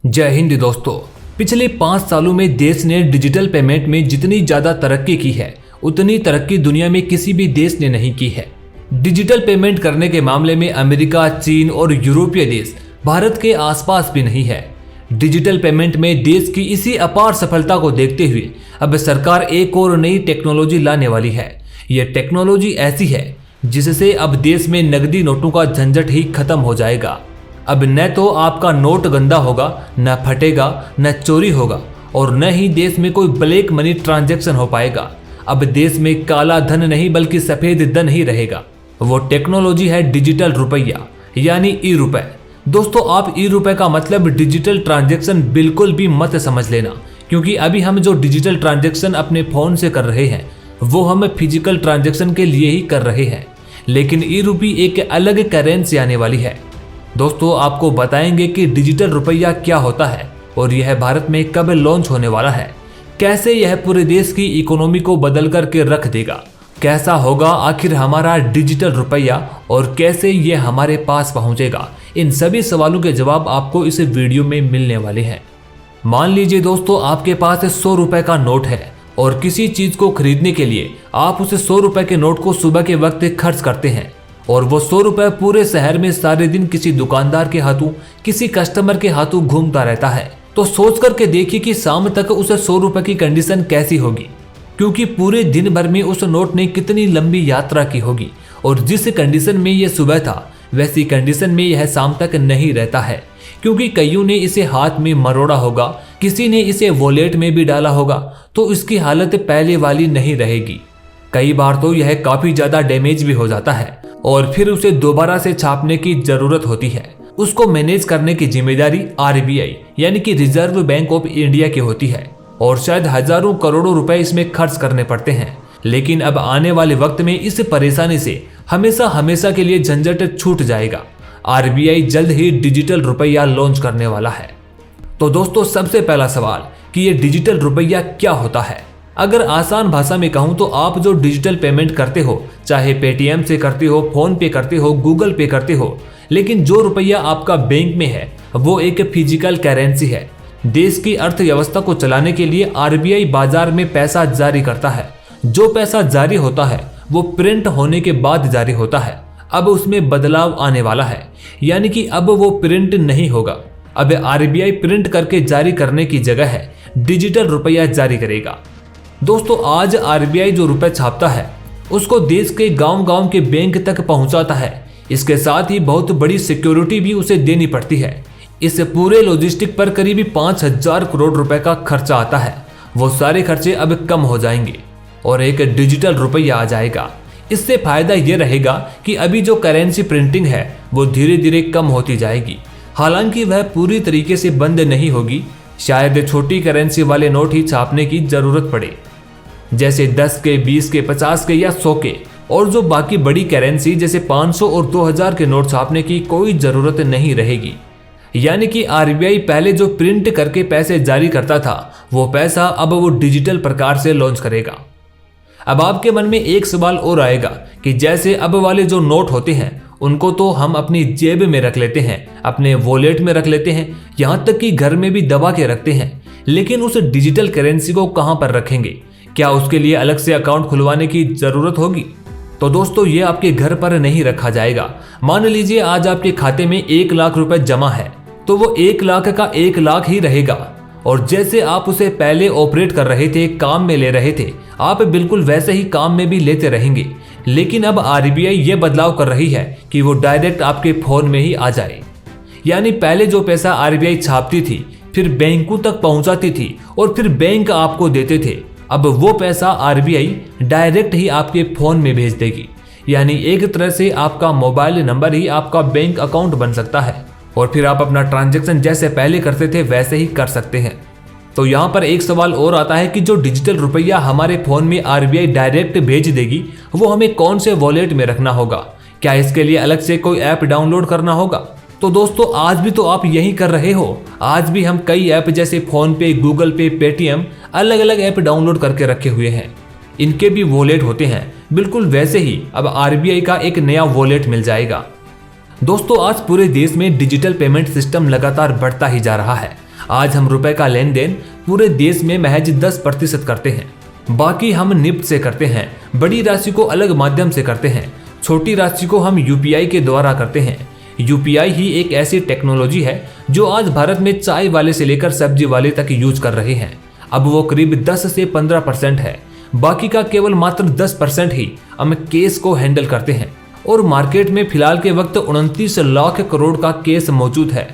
जय हिंद दोस्तों। पिछले 5 सालों में देश ने डिजिटल पेमेंट में जितनी ज्यादा तरक्की की है उतनी तरक्की दुनिया में किसी भी देश ने नहीं की है। डिजिटल पेमेंट करने के मामले में अमेरिका, चीन और यूरोपीय देश भारत के आसपास भी नहीं है। डिजिटल पेमेंट में देश की इसी अपार सफलता को देखते हुए अब सरकार एक और नई टेक्नोलॉजी लाने वाली है। यह टेक्नोलॉजी ऐसी है जिससे अब देश में नकदी नोटों का झंझट ही खत्म हो जाएगा। अब न तो आपका नोट गंदा होगा, न फटेगा, न चोरी होगा और न ही देश में कोई ब्लैक मनी ट्रांजैक्शन हो पाएगा। अब देश में काला धन नहीं बल्कि सफेद धन ही रहेगा। वो टेक्नोलॉजी है डिजिटल रुपया यानी ई रुपए। दोस्तों, आप ई रुपए का मतलब डिजिटल ट्रांजैक्शन बिल्कुल भी मत समझ लेना, क्योंकि अभी हम जो डिजिटल ट्रांजैक्शन अपने फोन से कर रहे हैं वो हम फिजिकल ट्रांजैक्शन के लिए ही कर रहे हैं। लेकिन ई रुपी एक अलग करेंसी आने वाली है। दोस्तों, आपको बताएंगे कि डिजिटल रुपया क्या होता है और यह भारत में कब लॉन्च होने वाला है, कैसे यह पूरे देश की इकोनॉमी को बदल करके रख देगा, कैसा होगा आखिर हमारा डिजिटल रुपया और कैसे यह हमारे पास पहुंचेगा। इन सभी सवालों के जवाब आपको इस वीडियो में मिलने वाले हैं। मान लीजिए दोस्तों, आपके पास 100 रुपए का नोट है और किसी चीज को खरीदने के लिए आप उस 100 रुपए के नोट को सुबह के वक्त खर्च करते हैं और वो 100 रुपए पूरे शहर में सारे दिन किसी दुकानदार के हाथों, किसी कस्टमर के हाथों घूमता रहता है। तो सोच करके देखिए कि शाम तक उस 100 रुपए की कंडीशन कैसी होगी, क्योंकि पूरे दिन भर में उस नोट ने कितनी लंबी यात्रा की होगी और जिस कंडीशन में यह सुबह था वैसी कंडीशन में यह शाम तक नहीं रहता है, क्योंकि कईयों ने इसे हाथ में मरोड़ा होगा, किसी ने इसे वॉलेट में भी डाला होगा, तो इसकी हालत पहले वाली नहीं रहेगी। कई बार तो यह काफी ज्यादा डैमेज भी हो जाता है और फिर उसे दोबारा से छापने की जरूरत होती है। उसको मैनेज करने की जिम्मेदारी आरबीआई यानी कि रिजर्व बैंक ऑफ इंडिया की होती है और शायद हजारों करोड़ों रुपए इसमें खर्च करने पड़ते हैं। लेकिन अब आने वाले वक्त में इस परेशानी से हमेशा हमेशा के लिए झंझट छूट जाएगा। आरबीआई जल्द ही डिजिटल रुपया लॉन्च करने वाला है। तो दोस्तों, सबसे पहला सवाल कि ये डिजिटल रुपया क्या होता है। अगर आसान भाषा में कहूं तो आप जो डिजिटल पेमेंट करते हो, चाहे पेटीएम से करते हो, फोन पे करते हो, गूगल पे करते हो, लेकिन जो रुपया आपका बैंक में है वो एक फिजिकल करेंसी है। देश की अर्थव्यवस्था को चलाने के लिए आरबीआई बाजार में पैसा जारी करता है। जो पैसा जारी होता है वो प्रिंट होने के बाद जारी होता है। अब उसमें बदलाव आने वाला है, यानी कि अब वो प्रिंट नहीं होगा। अब आरबीआई प्रिंट करके जारी करने की जगह है डिजिटल रुपया जारी करेगा। दोस्तों, आज आरबीआई जो रुपए छापता है उसको देश के गांव-गांव के बैंक तक पहुंचाता है। इसके साथ ही बहुत बड़ी सिक्योरिटी भी उसे देनी पड़ती है। इस पूरे लॉजिस्टिक पर करीब 5000 करोड़ रुपए का खर्चा आता है। वो सारे खर्चे अब कम हो जाएंगे और एक डिजिटल रुपया आ जाएगा। इससे फायदा ये रहेगा कि अभी जो करेंसी प्रिंटिंग है वो धीरे धीरे कम होती जाएगी। हालांकि वह पूरी तरीके से बंद नहीं होगी। शायद छोटी करेंसी वाले नोट ही छापने की जरूरत पड़े, जैसे 10 के, 20 के, 50 के या 100 के, और जो बाकी बड़ी करेंसी जैसे 500 और 2000 के नोट छापने की कोई जरूरत नहीं रहेगी। यानी कि आरबीआई पहले जो प्रिंट करके पैसे जारी करता था वो पैसा अब वो डिजिटल प्रकार से लॉन्च करेगा। अब आपके मन में एक सवाल और आएगा कि जैसे अब वाले जो नोट होते हैं उनको तो हम अपनी जेब में रख लेते हैं, अपने वॉलेट में रख लेते हैं, यहाँ तक कि घर में भी दबा के रखते हैं, लेकिन उस डिजिटल करेंसी को कहाँ पर रखेंगे? क्या उसके लिए अलग से अकाउंट खुलवाने की जरूरत होगी? तो दोस्तों, ये आपके घर पर नहीं रखा जाएगा। मान लीजिए आज आपके खाते में 1 लाख रुपए जमा है, तो वो 1 लाख का 1 लाख ही रहेगा और जैसे आप उसे पहले ऑपरेट कर रहे थे, काम में ले रहे थे, आप बिल्कुल वैसे ही काम में भी लेते रहेंगे। लेकिन अब आरबीआई ये बदलाव कर रही है कि वो डायरेक्ट आपके फोन में ही आ जाए। यानी पहले जो पैसा आरबीआई छापती थी, फिर बैंकों तक पहुंचाती थी और फिर बैंक आपको देते थे, अब वो पैसा आरबीआई डायरेक्ट ही आपके फोन में भेज देगी। यानी एक तरह से आपका मोबाइल नंबर ही आपका बैंक अकाउंट बन सकता है और फिर आप अपना ट्रांजैक्शन जैसे पहले करते थे वैसे ही कर सकते हैं। तो यहाँ पर एक सवाल और आता है कि जो डिजिटल रुपया हमारे फोन में आरबीआई डायरेक्ट भेज देगी वो हमें कौन से वॉलेट में रखना होगा? क्या इसके लिए अलग से कोई ऐप डाउनलोड करना होगा? तो दोस्तों, आज भी तो आप यही कर रहे हो। आज भी हम कई ऐप जैसे फोन पे, गूगल पे, पेटीएम, अलग अलग ऐप डाउनलोड करके रखे हुए हैं। इनके भी वॉलेट होते हैं। बिल्कुल वैसे ही अब आरबीआई का एक नया वॉलेट मिल जाएगा। दोस्तों, आज पूरे देश में डिजिटल पेमेंट सिस्टम लगातार बढ़ता ही जा रहा है। आज हम रुपए का लेन देन पूरे देश में महज 10% करते हैं। बाकी हम निफ्ट से करते हैं, बड़ी राशि को अलग माध्यम से करते हैं, छोटी राशि को हम यूपीआई के द्वारा करते हैं। यूपीआई ही एक ऐसी टेक्नोलॉजी है जो आज भारत में चाय वाले से लेकर सब्जी वाले तक यूज कर रहे हैं। अब वो करीब 10 से 15% है, बाकी का केवल मात्र 10% ही हम केस को हैंडल करते हैं। और मार्केट में फिलहाल के वक्त 29 लाख करोड़ का केस मौजूद है।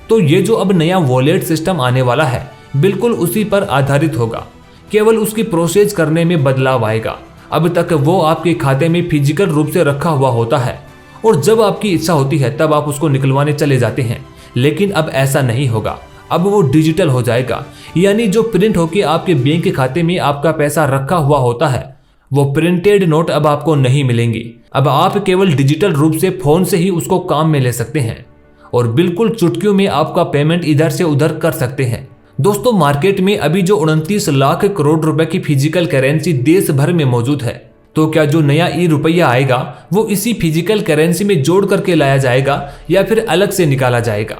तो ये जो अब नया वॉलेट सिस्टम आने वाला है बिल्कुल उसी पर आधारित होगा, केवल उसकी प्रोसेस करने में बदलाव आएगा। अब तक वो आपके खाते में फिजिकल रूप से रखा हुआ होता है और जब आपकी इच्छा होती है तब आप उसको निकलवाने चले जाते हैं, लेकिन अब ऐसा नहीं होगा। अब वो डिजिटल हो जाएगा, यानी जो प्रिंट होकर आपके बैंक के खाते में आपका पैसा रखा हुआ होता है वो प्रिंटेड नोट अब आपको नहीं मिलेंगे। अब आप केवल डिजिटल रूप से फोन से ही उसको काम में ले सकते हैं और बिल्कुल चुटकियों में आपका पेमेंट इधर से उधर कर सकते हैं। दोस्तों, मार्केट में अभी जो 29 लाख करोड़ रुपए की फिजिकल करेंसी देश भर में मौजूद है, तो क्या जो नया ई रुपया आएगा वो इसी फिजिकल करेंसी में जोड़ करके लाया जाएगा या फिर अलग से निकाला जाएगा?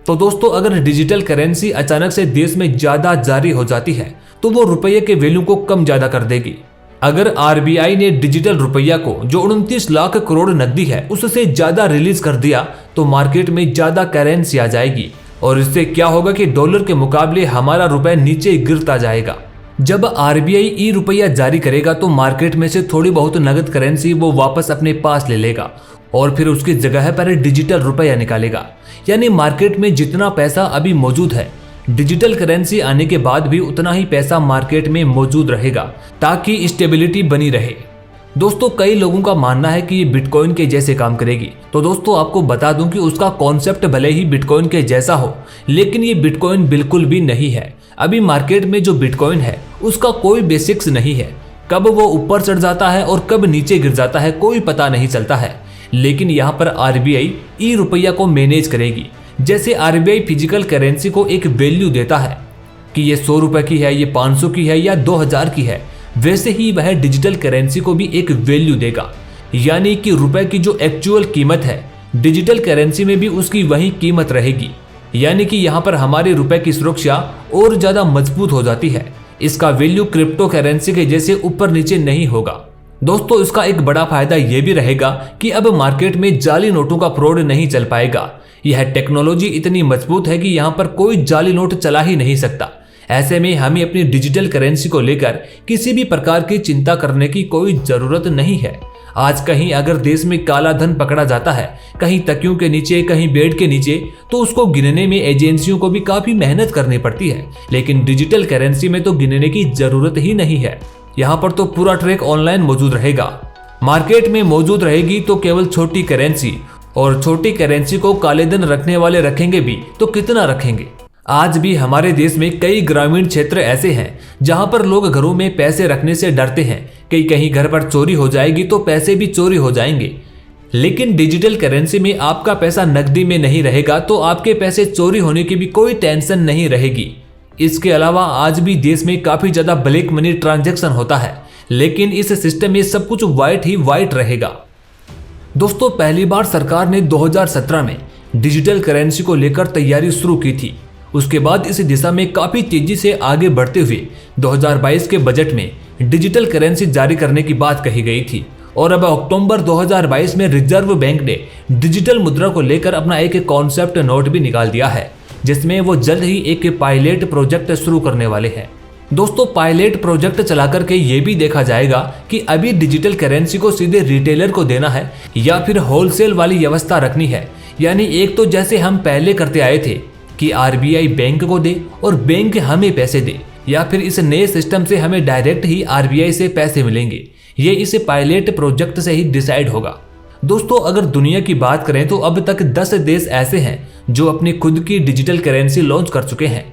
तो दोस्तों, अगर डिजिटल करेंसी अचानक से देश में ज्यादा जारी हो जाती है तो वो रुपये के वैल्यू को कम ज्यादा कर देगी। अगर आरबीआई ने डिजिटल रुपया को जो 29 लाख करोड़ नकदी है उससे ज्यादा रिलीज कर दिया तो मार्केट में ज्यादा करेंसी आ जाएगी और इससे क्या होगा कि डॉलर के मुकाबले हमारा रुपए नीचे गिरता जाएगा। जब आरबीआई ई रुपया जारी करेगा तो मार्केट में से थोड़ी बहुत नगद करेंसी वो वापस अपने पास ले लेगा और फिर उसकी जगह पर डिजिटल रुपया निकालेगा। यानी मार्केट में जितना पैसा अभी मौजूद है, डिजिटल करेंसी आने के बाद भी उतना ही पैसा मार्केट में मौजूद रहेगा ताकि स्टेबिलिटी बनी रहे। दोस्तों, कई लोगों का मानना है कि ये बिटकॉइन के जैसे काम करेगी। तो दोस्तों, आपको बता दूं कि उसका कॉन्सेप्ट भले ही बिटकॉइन के जैसा हो, लेकिन ये बिटकॉइन बिल्कुल भी नहीं है। अभी मार्केट में जो बिटकॉइन है उसका कोई बेसिक्स नहीं है। कब वो ऊपर चढ़ जाता है और कब नीचे गिर जाता है कोई पता नहीं चलता है। लेकिन यहाँ पर आरबीआई ई रुपया को मैनेज करेगी। जैसे आरबीआई फिजिकल करेंसी को एक वैल्यू देता है कि ये 100 रुपए की है, ये 500 की है या 2000 की है, वैसे ही वह डिजिटल करेंसी को भी एक वैल्यू देगा। यानी कि रुपए की जो एक्चुअल कीमत है डिजिटल करेंसी में भी उसकी वही कीमत रहेगी। यानी कि यहाँ पर हमारे रुपए की सुरक्षा और ज्यादा मजबूत हो जाती है। इसका वैल्यू क्रिप्टो करेंसी के जैसे ऊपर नीचे नहीं होगा। दोस्तों, इसका एक बड़ा फायदा यह भी रहेगा कि अब मार्केट में जाली नोटों का फ्रॉड नहीं चल पाएगा। यह टेक्नोलॉजी इतनी मजबूत है कि यहाँ पर कोई जाली नोट चला ही नहीं सकता। ऐसे में हमें अपनी डिजिटल करेंसी को लेकर किसी भी प्रकार की चिंता करने की कोई जरूरत नहीं है। आज कहीं अगर देश में काला धन पकड़ा जाता है, कहीं तकियों के नीचे, कहीं बेड के नीचे, तो उसको गिनने में एजेंसियों को भी काफी मेहनत करनी पड़ती है। लेकिन डिजिटल करेंसी में तो गिनने की जरूरत ही नहीं है। यहाँ पर तो पूरा ट्रैक ऑनलाइन मौजूद रहेगा। मार्केट में मौजूद रहेगी तो केवल छोटी करेंसी, और छोटी करेंसी को काले धन रखने वाले रखेंगे भी तो कितना रखेंगे। आज भी हमारे देश में कई ग्रामीण क्षेत्र ऐसे हैं जहां पर लोग घरों में पैसे रखने से डरते हैं कि कहीं घर पर चोरी हो जाएगी तो पैसे भी चोरी हो जाएंगे। लेकिन डिजिटल करेंसी में आपका पैसा नकदी में नहीं रहेगा तो आपके पैसे चोरी होने की भी कोई टेंशन नहीं रहेगी। इसके अलावा आज भी देश में काफी ज्यादा ब्लैक मनी ट्रांजैक्शन होता है, लेकिन इस सिस्टम में सब कुछ व्हाइट ही व्हाइट रहेगा। दोस्तों, पहली बार सरकार ने 2017 में डिजिटल करेंसी को लेकर तैयारी शुरू की थी। उसके बाद इस दिशा में काफी तेजी से आगे बढ़ते हुए 2022 के बजट में डिजिटल करेंसी जारी करने की बात कही गई थी और अब अक्टूबर 2022 में रिजर्व बैंक ने डिजिटल मुद्रा को लेकर अपना एक कॉन्सेप्ट नोट भी निकाल दिया है, जिसमें वो जल्द ही एक पायलट प्रोजेक्ट शुरू करने वाले हैं। दोस्तों, पायलट प्रोजेक्ट चला करके ये भी देखा जाएगा कि अभी डिजिटल करेंसी को सीधे रिटेलर को देना है या फिर होलसेल वाली व्यवस्था रखनी है। यानी एक तो जैसे हम पहले करते आए थे कि आरबीआई बैंक को दे और बैंक हमें पैसे दे, या फिर इस नए सिस्टम से हमें डायरेक्ट ही आरबीआई से पैसे मिलेंगे। ये इस पायलट प्रोजेक्ट से ही डिसाइड होगा। दोस्तों, अगर दुनिया की बात करें तो अब तक 10 देश ऐसे हैं जो अपनी खुद की डिजिटल करेंसी लॉन्च कर चुके हैं।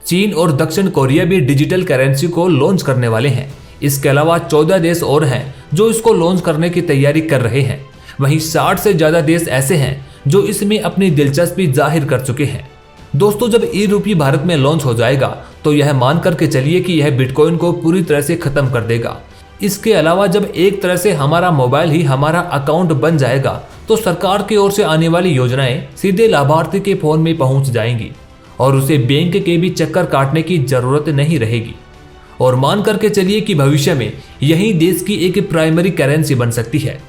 चीन और दक्षिण कोरिया भी डिजिटल करेंसी को लॉन्च करने वाले हैं। इसके अलावा 14 देश और हैं जो इसको लॉन्च करने की तैयारी कर रहे हैं। वहीं 60 से ज्यादा देश ऐसे हैं जो इसमें अपनी दिलचस्पी जाहिर कर चुके हैं। दोस्तों, जब ई रुपये भारत में लॉन्च हो जाएगा तो यह मान करके चलिए कि यह बिटकॉइन को पूरी तरह से खत्म कर देगा। इसके अलावा जब एक तरह से हमारा मोबाइल ही हमारा अकाउंट बन जाएगा तो सरकार की ओर से आने वाली योजनाएं सीधे लाभार्थी के फोन में पहुंच जाएंगी और उसे बैंक के भी चक्कर काटने की जरूरत नहीं रहेगी। और मान करके चलिए कि भविष्य में यही देश की एक प्राइमरी करेंसी बन सकती है।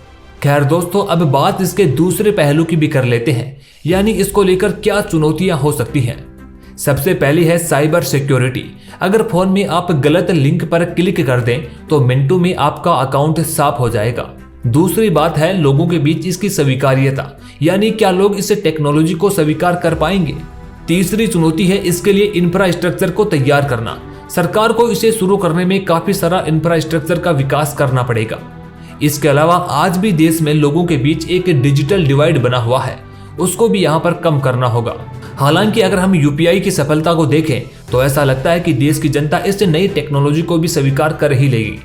खैर दोस्तों, अब बात इसके दूसरे पहलू की भी कर लेते हैं, यानी इसको लेकर क्या चुनौतियां हो सकती हैं। सबसे पहली है साइबर सिक्योरिटी। अगर फोन में आप गलत लिंक पर क्लिक कर दें तो मिनटों में आपका अकाउंट साफ हो जाएगा। दूसरी बात है लोगों के बीच इसकी स्वीकार्यता, यानी क्या लोग इस टेक्नोलॉजी को स्वीकार कर पाएंगे। तीसरी चुनौती है इसके लिए इंफ्रास्ट्रक्चर को तैयार करना। सरकार को इसे शुरू करने में काफी सारा इंफ्रास्ट्रक्चर का विकास करना पड़ेगा। इसके अलावा आज भी देश में लोगों के बीच एक डिजिटल डिवाइड बना हुआ है, उसको भी यहाँ पर कम करना होगा। हालांकि अगर हम यूपीआई की सफलता को देखें तो ऐसा लगता है कि देश की जनता इस नई टेक्नोलॉजी को भी स्वीकार कर ही लेगी।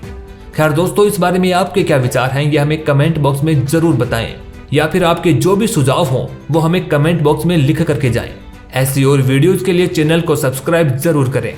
खैर दोस्तों, इस बारे में आपके क्या विचार हैं यह हमें कमेंट बॉक्स में जरूर बताएं, या फिर आपके जो भी सुझाव हों वो हमें कमेंट बॉक्स में लिख करके जाएं। ऐसी और वीडियोज के लिए चैनल को सब्सक्राइब जरूर करें।